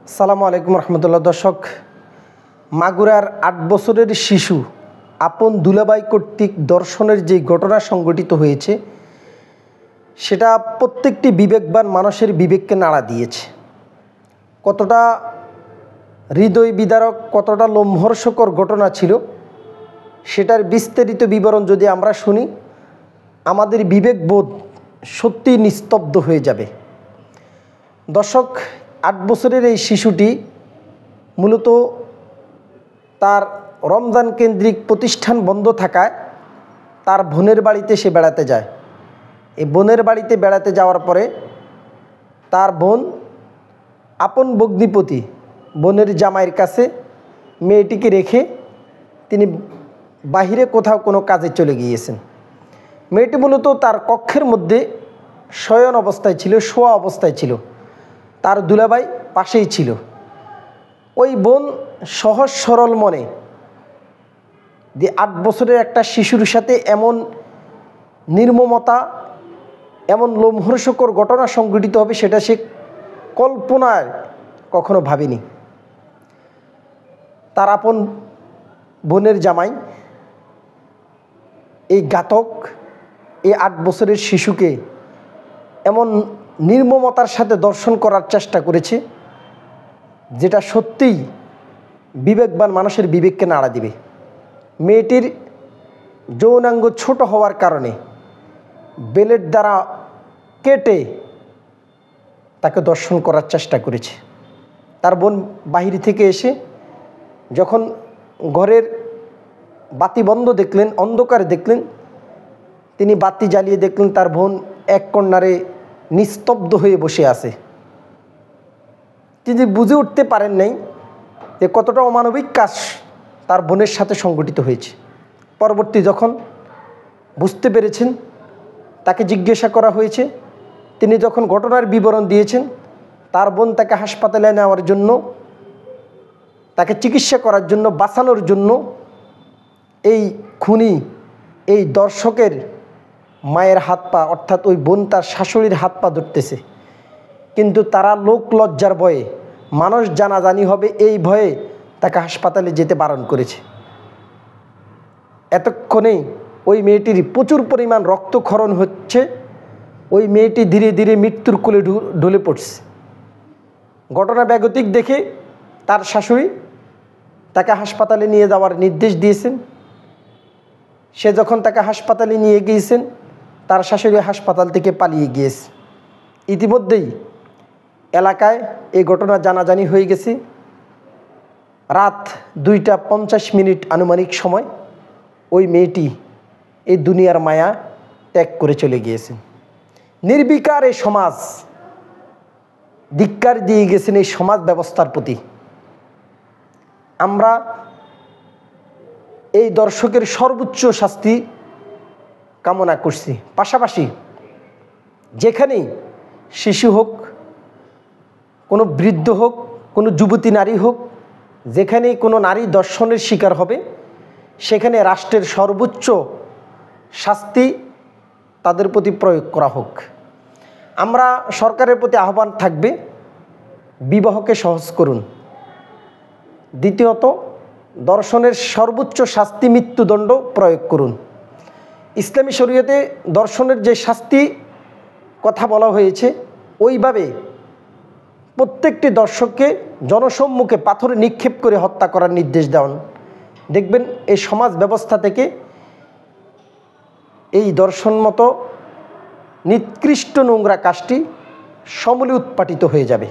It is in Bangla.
আসসালামু আলাইকুম রহমতুল্লাহ। দর্শক, মাগুরার ৮ বছরের শিশু আপন দুলাভাই কর্তৃক ধর্ষণের যে ঘটনা সংঘটিত হয়েছে সেটা প্রত্যেকটি বিবেকবান মানুষের বিবেককে নাড়া দিয়েছে। কতটা হৃদয় বিদারক, কতটা লোমহর্ষকর ঘটনা ছিল সেটার বিস্তারিত বিবরণ যদি আমরা শুনি আমাদের বিবেকবোধ সত্যি নিস্তব্ধ হয়ে যাবে। দর্শক, ৮ বছরের এই শিশুটি মূলত তার রমজান কেন্দ্রিক প্রতিষ্ঠান বন্ধ থাকায় তার বোনের বাড়িতে সে বেড়াতে যায়। এই বোনের বাড়িতে বেড়াতে যাওয়ার পরে তার বোন আপন ভগ্নিপতি বোনের জামাইয়ের কাছে মেয়েটিকে রেখে তিনি বাহিরে কোথাও কোনো কাজে চলে গিয়েছেন। মেয়েটি মূলত তার কক্ষের মধ্যে শয়ন অবস্থায় ছিল, শোয়া অবস্থায় ছিল, তার দুলাভাই পাশেই ছিল। ওই বোন সহজ সরল মনে যে ৮ বছরের একটা শিশুর সাথে এমন নির্মমতা, এমন লোমহর্ষকর ঘটনা সংঘটিত হবে সেটা সে কল্পনায় কখনো ভাবেনি। তার আপন বোনের জামাই এই ঘাতক এই ৮ বছরের শিশুকে এমন নির্মমতার সাথে দর্শন করার চেষ্টা করেছে যেটা সত্যিই বিবেকবান মানুষের বিবেককে নাড়া দিবে। মেয়েটির যৌনাঙ্গ ছোট হওয়ার কারণে বেলেট দ্বারা কেটে তাকে দর্শন করার চেষ্টা করেছে। তার বোন বাহির থেকে এসে যখন ঘরের বাতি বন্ধ দেখলেন, অন্ধকার দেখলেন, তিনি বাতি জ্বালিয়ে দেখলেন তার বোন এক কর্নারে নিস্তব্ধ হয়ে বসে আছে। তিনি বুঝে উঠতে পারেন নাই যে কতটা অমানবিক কাজ তার বোনের সাথে সংঘটিত হয়েছে। পরবর্তী যখন বুঝতে পেরেছেন, তাকে জিজ্ঞাসা করা হয়েছে, তিনি যখন ঘটনার বিবরণ দিয়েছেন, তার বোন তাকে হাসপাতালে নেওয়ার জন্য, তাকে চিকিৎসা করার জন্য, বাঁচানোর জন্য এই খুনি, এই দর্শকের মায়ের হাত পা, অর্থাৎ ওই বোন তার শাশুড়ির হাত পা ধরতেছে, কিন্তু তারা লোক লজ্জার ভয়ে, মানুষ জানাজানি হবে এই ভয়ে তাকে হাসপাতালে যেতে বারণ করেছে। এতক্ষণে ওই মেয়েটির প্রচুর পরিমাণ রক্তক্ষরণ হচ্ছে, ওই মেয়েটি ধীরে ধীরে মৃত্যুর কোলে ঢলে পড়ছে। ঘটনা বেগতিক দেখে তার শাশুড়ি তাকে হাসপাতালে নিয়ে যাওয়ার নির্দেশ দিয়েছেন। সে যখন তাকে হাসপাতালে নিয়ে গিয়েছেন, তার শাশুড়ি হাসপাতাল থেকে পালিয়ে গিয়েছে। ইতিমধ্যেই এলাকায় এই ঘটনা জানাজানি হয়ে গেছে। রাত 2:50 আনুমানিক সময় ওই মেয়েটি এই দুনিয়ার মায়া ত্যাগ করে চলে গিয়েছেন। নির্বিকার এই সমাজ ধিক্কার দিয়ে গেছেন এই সমাজ ব্যবস্থার প্রতি। আমরা এই দর্শকের সর্বোচ্চ শাস্তি কামনা করছি। পাশাপাশি যেখানেই শিশু হোক, কোনো বৃদ্ধ হোক, কোনো যুবতী নারী হোক, যেখানেই কোনো নারী দর্শনের শিকার হবে সেখানে রাষ্ট্রের সর্বোচ্চ শাস্তি তাদের প্রতি প্রয়োগ করা হোক। আমরা সরকারের প্রতি আহ্বান থাকবে, বিবাহকে সহজ করুন। দ্বিতীয়ত, দর্শনের সর্বোচ্চ শাস্তি মৃত্যুদণ্ড প্রয়োগ করুন। ইসলামী শরীয়তে দর্শনের যে শাস্তি কথা বলা হয়েছে ওইভাবে প্রত্যেকটি দর্শককে জনসম্মুখে পাথরে নিক্ষেপ করে হত্যা করার নির্দেশ দেওয়ান। দেখবেন এই সমাজ ব্যবস্থা থেকে এই দর্শন মতো নিকৃষ্ট নোংরা কাজটি সমূলে উৎপাটিত হয়ে যাবে।